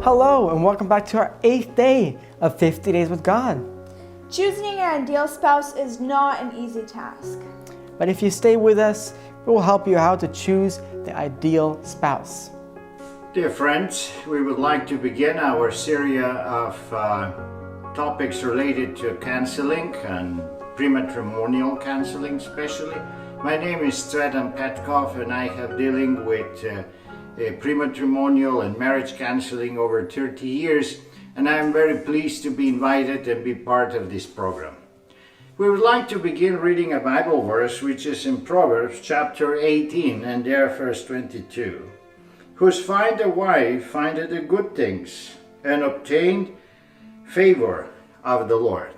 Hello, and welcome back to our 8th day of 50 Days with God. Choosing an ideal spouse is not an easy task. But if you stay with us, we will help you how to choose the ideal spouse. Dear friends, we would like to begin our series of topics related to counseling and prematrimonial counseling especially. My name is Stradan Petkov and I have dealing with prematrimonial and marriage counseling over 30 years, and I am very pleased to be invited and be part of this program. We would like to begin reading a Bible verse which is in Proverbs chapter 18 and there verse 22. Who's find a wife findeth the good things and obtained favor of the Lord.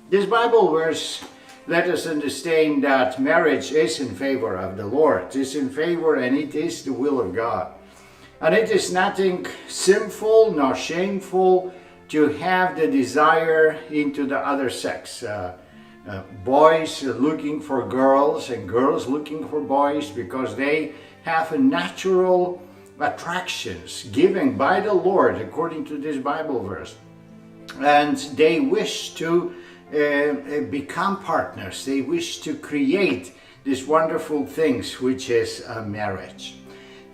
This Bible verse let us understand that marriage is in favor of the Lord. It's in favor and it is the will of God. And it is nothing sinful nor shameful to have the desire into the other sex. Boys looking for girls and girls looking for boys because they have a natural attractions given by the Lord according to this Bible verse. And they wish to become partners. They wish to create these wonderful things which is a marriage.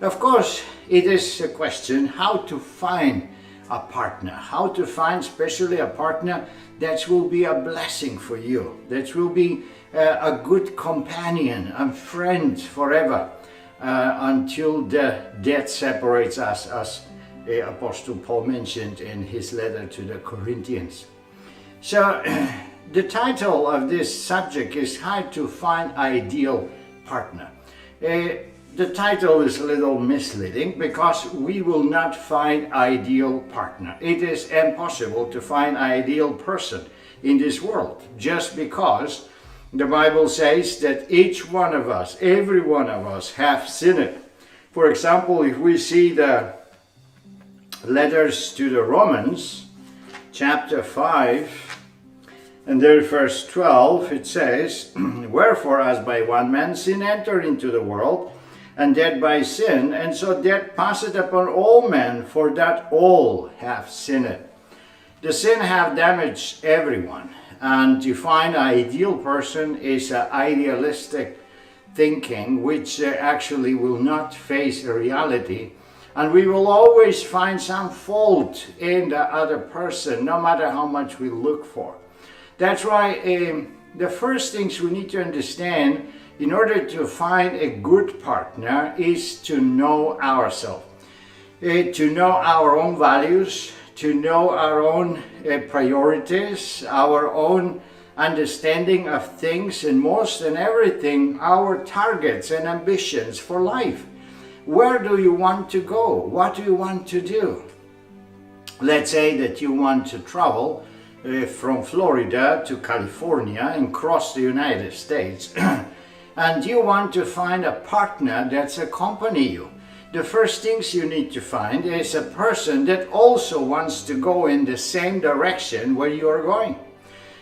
Of course, it is a question how to find a partner, how to find especially a partner that will be a blessing for you, that will be a good companion, a friend forever, until the death separates us, as Apostle Paul mentioned in his letter to the Corinthians. So the title of this subject is How to Find Ideal Partner. The title is a little misleading because we will not find ideal partner. It is impossible to find ideal person in this world just because the Bible says that each one of us, every one of us have sinned. For example, if we see the letters to the Romans, chapter 5, and there verse 12, it says, Wherefore as by one man sin entered into the world, and death by sin, and so death passeth upon all men, for that all have sinned. The sin have damaged everyone, and to find an ideal person is an idealistic thinking, which actually will not face a reality, and we will always find some fault in the other person, no matter how much we look for. That's why the first things we need to understand in order to find a good partner is to know ourselves, to know our own values, to know our own priorities, our own understanding of things, and most and everything, our targets and ambitions for life. Where do you want to go? What do you want to do? Let's say that you want to travel from Florida to California and cross the United States. And you want to find a partner that's accompany you. The first things you need to find is a person that also wants to go in the same direction where you are going.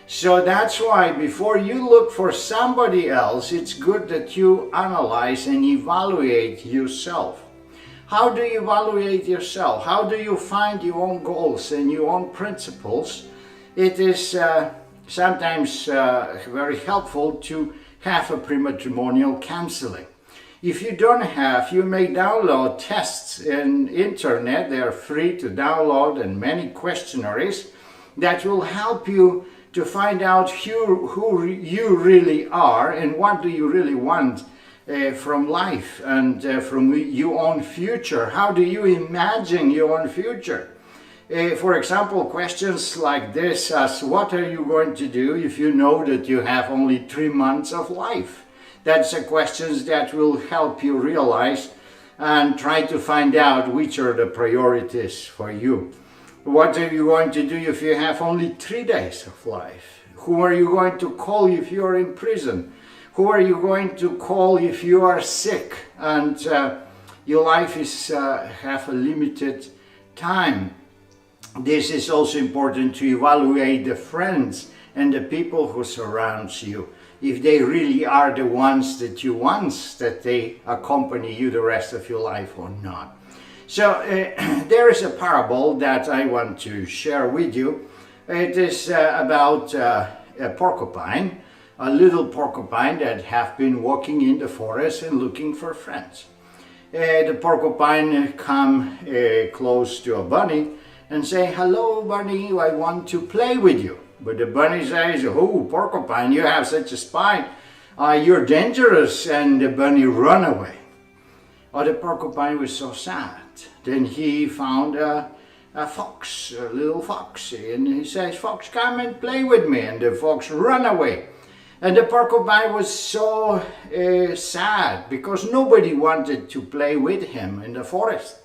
So that's why before you look for somebody else, it's good that you analyze and evaluate yourself. How do you evaluate yourself? How do you find your own goals and your own principles? It is sometimes very helpful to have a prematrimonial counseling. If you don't have, you may download tests in internet. They are free to download, and many questionnaires that will help you to find out who you really are and what do you really want from life and from your own future. How do you imagine your own future? For example, questions like this as what are you going to do if you know that you have only 3 months of life? That's a questions that will help you realize and try to find out which are the priorities for you. What are you going to do if you have only 3 days of life? Who are you going to call if you are in prison? Who are you going to call if you are sick and your life is have a limited time? This is also important to evaluate the friends and the people who surround you. If they really are the ones that you want, that they accompany you the rest of your life or not. So there is a parable that I want to share with you. It is about a porcupine, a little porcupine that have been walking in the forest and looking for friends. The porcupine come close to a bunny and say, "Hello, bunny, I want to play with you." But the bunny says, "Oh, porcupine, you have such a spine. You're dangerous," and the bunny run away. Oh, the porcupine was so sad. Then he found a fox, a little fox, and he says, "Fox, come and play with me," and the fox run away. And the porcupine was so sad because nobody wanted to play with him in the forest.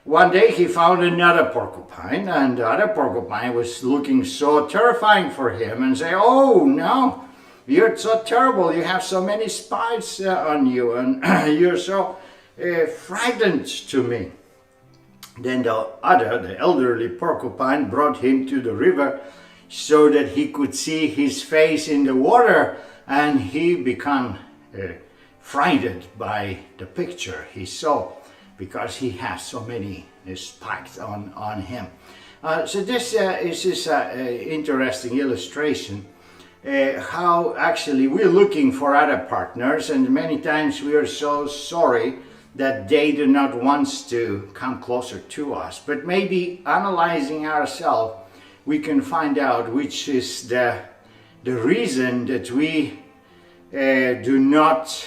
One day he found another porcupine, and the other porcupine was looking so terrifying for him and say, "Oh no, you're so terrible, you have so many spines on you, and you're so frightened to me." Then the elderly porcupine brought him to the river so that he could see his face in the water, and he became frightened by the picture he saw because he has so many spikes on him. So this is an interesting illustration how actually we're looking for other partners, and many times we are so sorry that they do not want to come closer to us. But maybe analyzing ourselves, we can find out which is the reason that we do not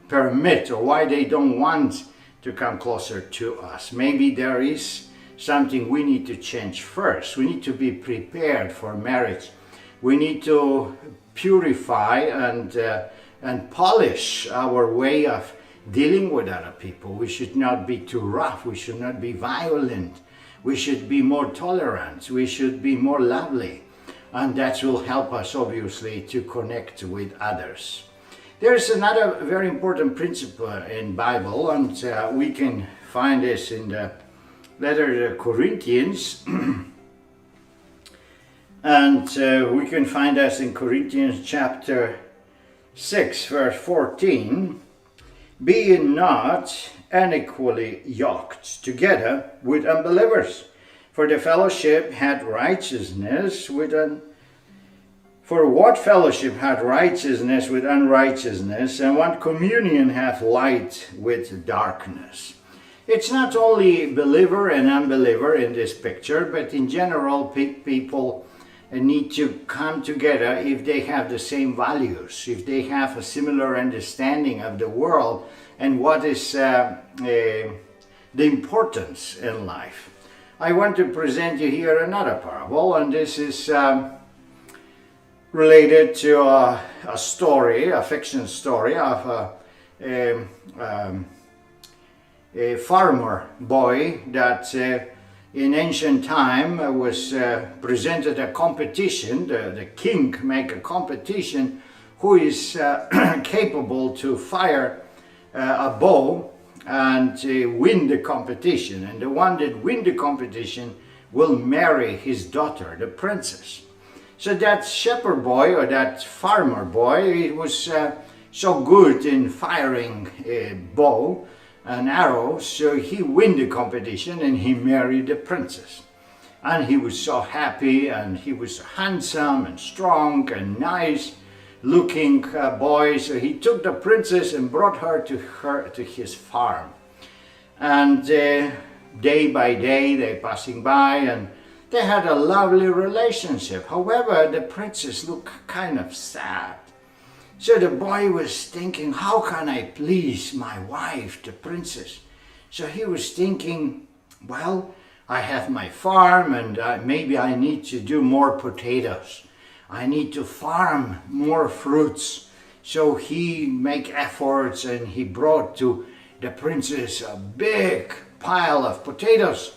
permit, or why they don't want to come closer to us. Maybe there is something we need to change first. We need to be prepared for marriage. We need to purify and polish our way of dealing with other people. We should not be too rough. We should not be violent. We should be more tolerant. We should be more lovely. And that will help us, obviously, to connect with others. There's another very important principle in Bible, and we can find this in the letter to Corinthians. And we can find this in Corinthians chapter 6, verse 14. "Be not unequally yoked together with unbelievers, for the fellowship had righteousness with For what fellowship hath righteousness with unrighteousness, and what communion hath light with darkness?" It's not only believer and unbeliever in this picture, but in general people need to come together if they have the same values, if they have a similar understanding of the world and what is the importance in life. I want to present you here another parable, and this is related to a story, a fiction story of a farmer boy that in ancient time was presented a competition. The king make a competition who is capable to fire a bow and win the competition, and the one that win the competition will marry his daughter, the princess. So that shepherd boy, or that farmer boy, he was so good in firing a bow and arrows, so he win the competition and he married the princess. And he was so happy, and he was handsome and strong and nice looking boy. So he took the princess and brought her to his farm. And day by day they passing by, and they had a lovely relationship. However, the princess looked kind of sad. So the boy was thinking, how can I please my wife, the princess? So he was thinking, well, I have my farm, and maybe I need to do more potatoes. I need to farm more fruits. So he make efforts, and he brought to the princess a big pile of potatoes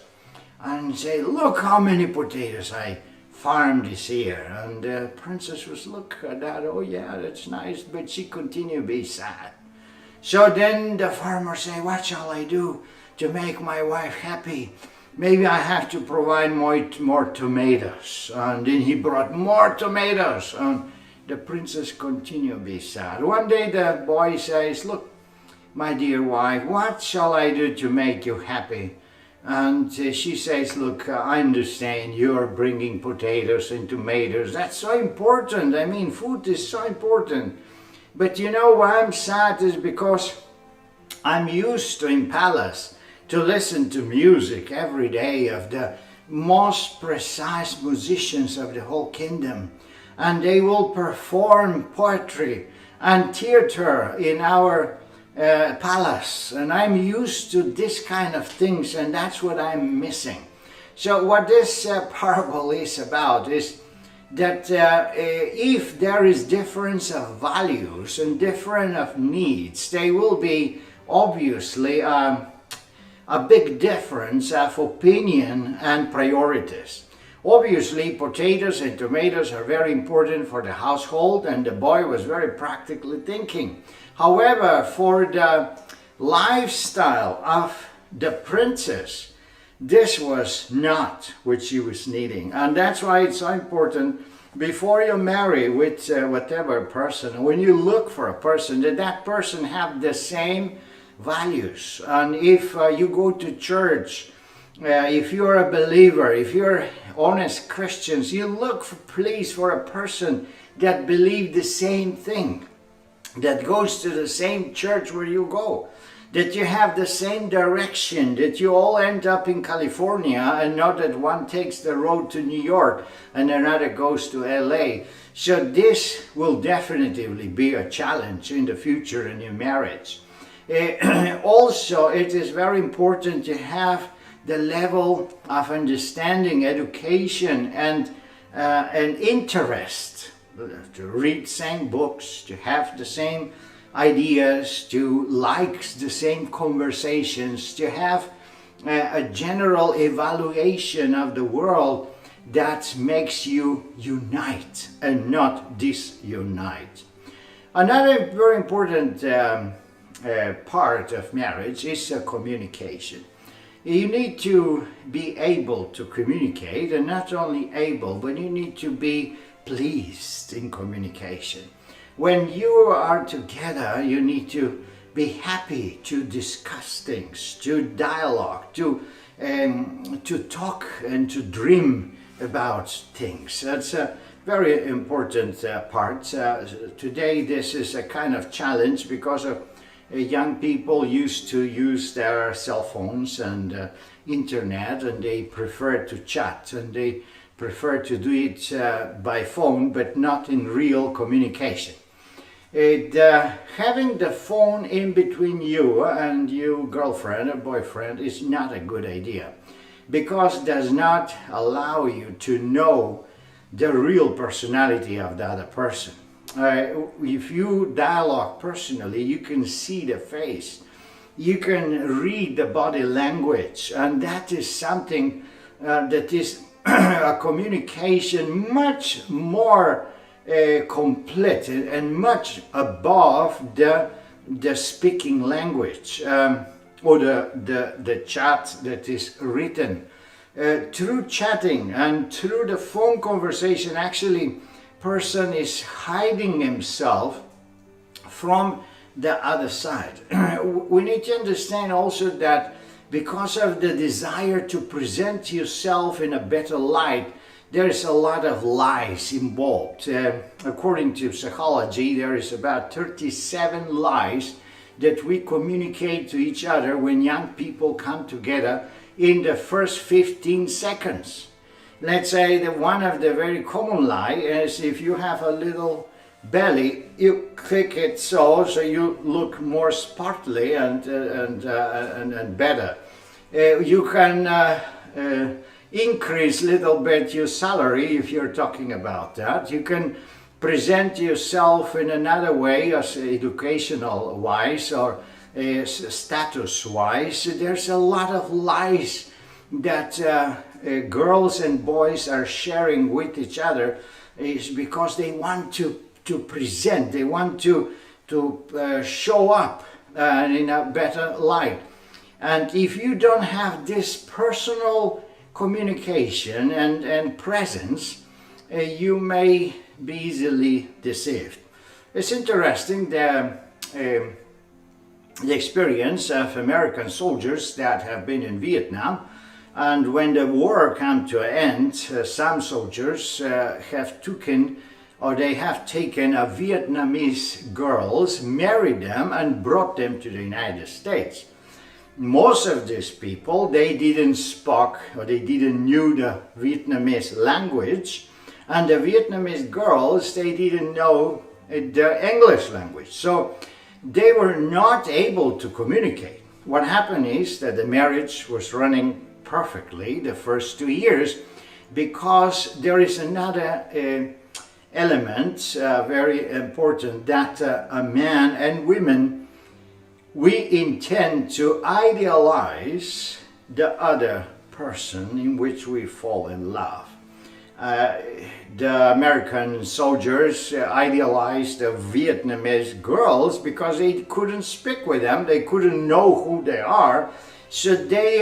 and say, look how many potatoes I farmed this year. And the princess was look at that, oh yeah, that's nice, but she continued to be sad. So then the farmer say, what shall I do to make my wife happy? Maybe I have to provide more tomatoes. And then he brought more tomatoes, and the princess continued to be sad. One day the boy says, look, my dear wife, what shall I do to make you happy? And she says, look, I understand you're bringing potatoes and tomatoes. That's so important. I mean, food is so important. But you know why I'm sad is because I'm used to in palace to listen to music every day of the most precise musicians of the whole kingdom. And they will perform poetry and theater in our palace. And I'm used to this kind of things, and that's what I'm missing. So what this parable is about is that if there is difference of values and difference of needs, there will be obviously a big difference of opinion and priorities. Obviously, potatoes and tomatoes are very important for the household, and the boy was very practically thinking. However, for the lifestyle of the princess, this was not what she was needing. And that's why it's so important before you marry with whatever person, when you look for a person, that person have the same values. And if you go to church, if you're a believer, if you're honest Christians, you look please for a person that believes the same thing, that goes to the same church where you go, that you have the same direction, that you all end up in California and not that one takes the road to New York and another goes to LA. So this will definitely be a challenge in the future in your marriage. Also, it is very important to have the level of understanding, education, and interest, to read same books, to have the same ideas, to like the same conversations, to have a general evaluation of the world that makes you unite and not disunite. Another very important part of marriage is communication. You need to be able to communicate, and not only able, but you need to be pleased in communication. When you are together, you need to be happy to discuss things, to dialogue, to talk and to dream about things. That's a very important part. Today this is a kind of challenge because of young people used to use their cell phones and internet, and they prefer to chat, and they prefer to do it by phone, but not in real communication. Having the phone in between you and your girlfriend or boyfriend is not a good idea, because it does not allow you to know the real personality of the other person. If you dialogue personally, you can see the face, you can read the body language, and that is something that is a communication much more complete and much above the speaking language or the chat that is written. Through chatting and through the phone conversation, actually person is hiding himself from the other side. We need to understand also that because of the desire to present yourself in a better light, there is a lot of lies involved. According to psychology, there is about 37 lies that we communicate to each other when young people come together in the first 15 seconds. Let's say that one of the very common lie is if you have a little belly, you click it so you look more sportly and better. You can increase a little bit your salary if you're talking about that. You can present yourself in another way, as educational wise or status wise. There's a lot of lies that girls and boys are sharing with each other, is because they want to present, they want to show up in a better light. And if you don't have this personal communication and presence, you may be easily deceived. It's interesting that the experience of American soldiers that have been in Vietnam. And when the war came to an end, some soldiers have taken Vietnamese girls, married them, and brought them to the United States. Most of these people, they didn't speak or they didn't knew the Vietnamese language, and the Vietnamese girls, they didn't know the English language. So they were not able to communicate. What happened is that the marriage was running perfectly the first 2 years, because there is another element very important, that a man and women, we intend to idealize the other person in which we fall in love. The American soldiers idealized the Vietnamese girls because they couldn't speak with them, they couldn't know who they are, so they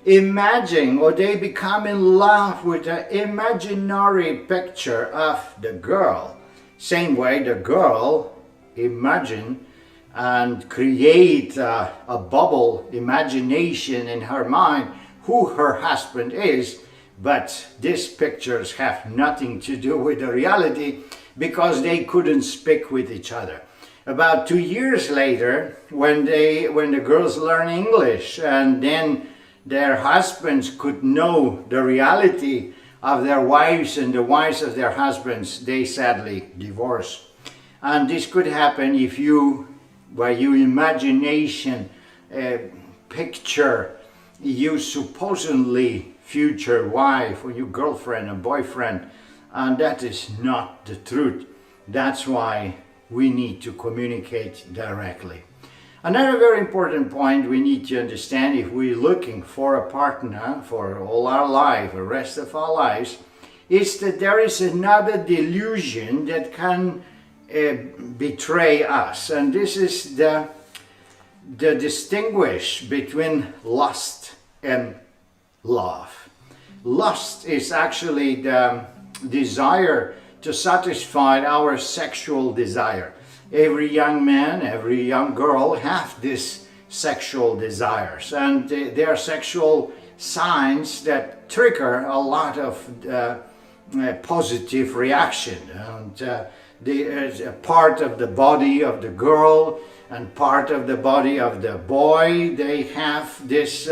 imagine, or they become in love with the imaginary picture of the girl. Same way the girl imagine and create a bubble imagination in her mind who her husband is, but these pictures have nothing to do with the reality because they couldn't speak with each other. About 2 years later, when the girls learn English and then their husbands could know the reality of their wives and the wives of their husbands, they sadly divorce. And this could happen if you, by your imagination, picture you supposedly future wife or your girlfriend or boyfriend, and that is not the truth. That's why we need to communicate directly. Another very important point we need to understand if we're looking for a partner for all our life, the rest of our lives, is that there is another delusion that can betray us, and this is the distinguish between lust and love. Lust is actually the desire to satisfy our sexual desire. Every young man, every young girl have these sexual desires, and there are sexual signs that trigger a lot of positive reaction, and the part of the body of the girl and part of the body of the boy, they have this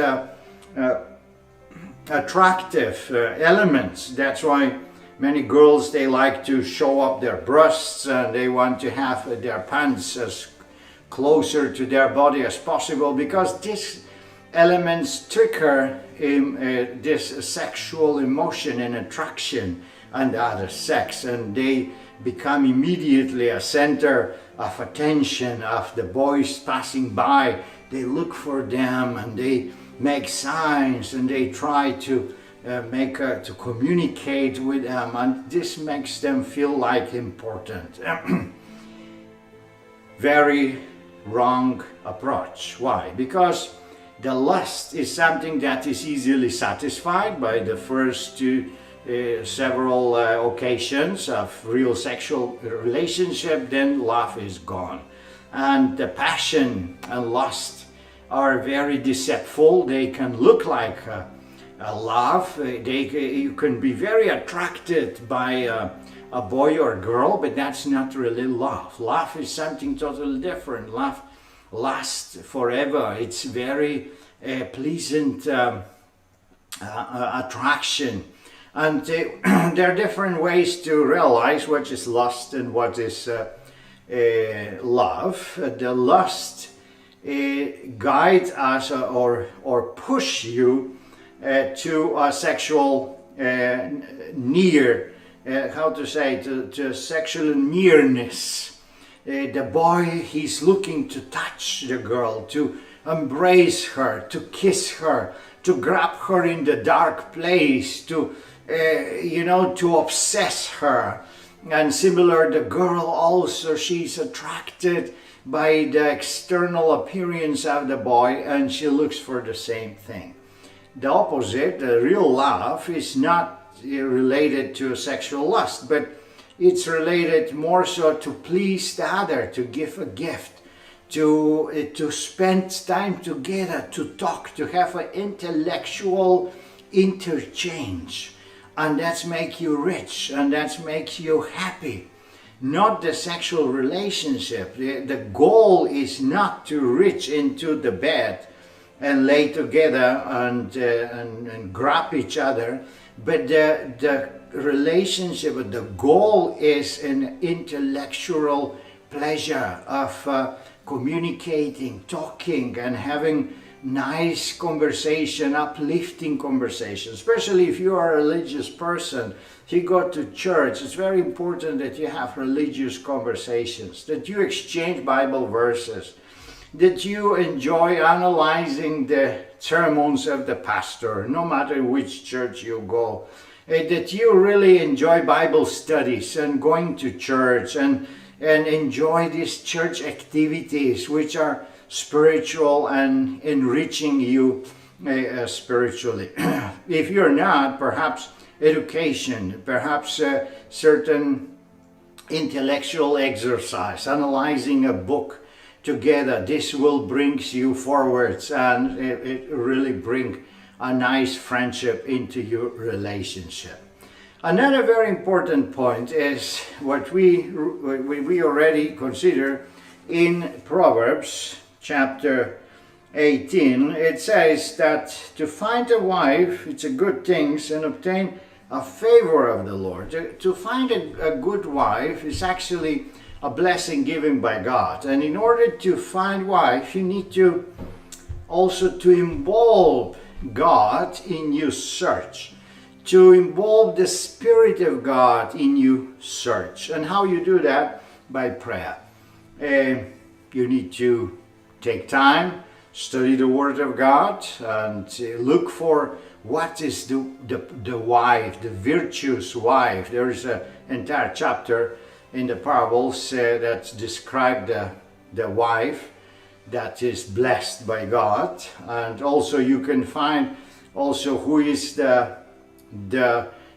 attractive elements. That's why many girls, they like to show up their breasts and they want to have their pants as closer to their body as possible, because these elements trigger this sexual emotion and attraction and the other sex, and they become immediately a center of attention of the boys passing by. They look for them and they make signs and they try to to communicate with them, and this makes them feel like important. Very wrong approach. Why? Because the lust is something that is easily satisfied by the first several occasions of real sexual relationship, then love is gone. And the passion and lust are very deceitful. They can look like a love. You can be very attracted by a boy or a girl, but that's not really love. Love is something totally different. Love lasts forever. It's very pleasant attraction. And there are different ways to realize what is lust and what is love. The lust guides us or push you to a sexual to sexual nearness. The boy, he's looking to touch the girl, to embrace her, to kiss her, to grab her in the dark place, to obsess her. And similar, the girl also, she's attracted by the external appearance of the boy, and she looks for the same thing. The opposite, the real love, is not related to sexual lust, but it's related more so to please the other, to give a gift, to spend time together, to talk, to have an intellectual interchange. And that's make you rich, and that makes you happy. Not the sexual relationship. The goal is not to reach into the bed and lay together and grab each other, but the relationship, the goal is an intellectual pleasure of communicating, talking, and having nice conversation, uplifting conversation. Especially if you are a religious person, if you go to church, it's very important that you have religious conversations, that you exchange Bible verses, that you enjoy analyzing the sermons of the pastor, no matter which church you go, that you really enjoy Bible studies and going to church and enjoy these church activities which are spiritual and enriching you spiritually. If you're not, perhaps education, perhaps certain intellectual exercise, analyzing a book together, this will bring you forwards, and it really bring a nice friendship into your relationship. Another very important point is what we already consider in Proverbs chapter 18. It says that to find a wife, it's a good thing, and obtain a favor of the Lord. To find a good wife is actually a blessing given by God. And in order to find wife, you need to also to involve God in your search, to involve the Spirit of God in your search. And how you do that? By prayer. You need to take time, study the Word of God, and look for what is the wife, the virtuous wife. There is an entire chapter in the parables that describe the wife that is blessed by God. And also you can find also who is the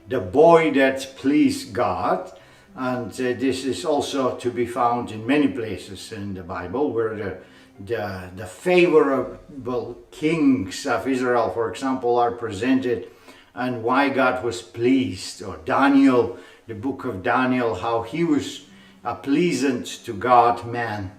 boy that pleased God. And this is also to be found in many places in the Bible, where the favorable kings of Israel, for example, are presented, and why God was pleased. Or Daniel, the book of Daniel, how he was a pleasant to God man.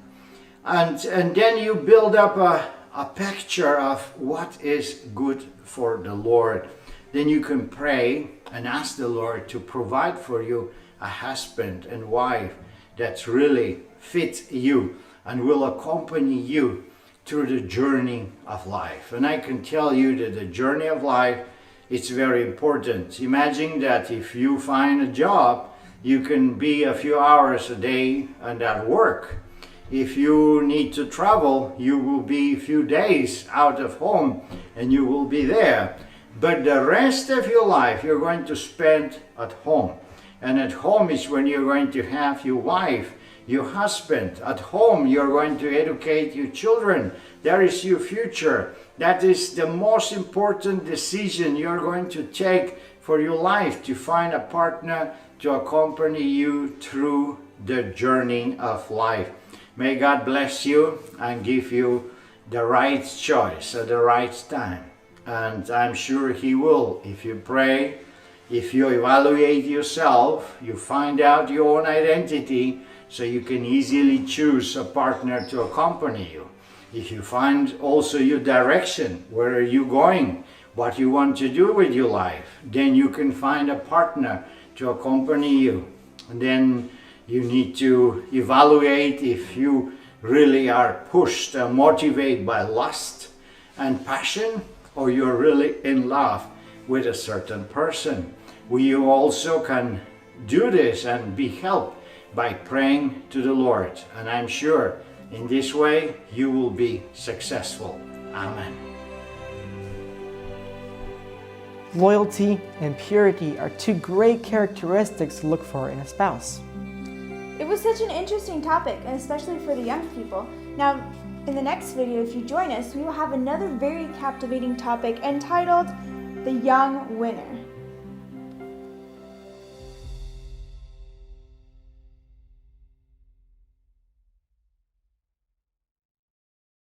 And then you build up a picture of what is good for the Lord. Then you can pray and ask the Lord to provide for you a husband and wife that's really fit you and will accompany you through the journey of life. And I can tell you that the journey of life, it's very important. Imagine that if you find a job, you can be a few hours a day and at work. If you need to travel, you will be a few days out of home and you will be there. But the rest of your life you're going to spend at home. And at home is when you're going to have your wife, your husband. At home you're going to educate your children. That is your future. That is the most important decision you're going to take for your life, to find a partner to accompany you through the journey of life. May God bless you and give you the right choice at the right time. And I'm sure He will. If you pray, if you evaluate yourself, you find out your own identity, so you can easily choose a partner to accompany you. If you find also your direction, where are you going, what you want to do with your life, then you can find a partner to accompany you. And then you need to evaluate if you really are pushed and motivated by lust and passion, or you're really in love with a certain person. You also can do this and be helped by praying to the Lord. And I'm sure in this way you will be successful. Amen. Loyalty and purity are two great characteristics to look for in a spouse. It was such an interesting topic, and especially for the young people. Now, in the next video, if you join us, we will have another very captivating topic entitled The Young Winner.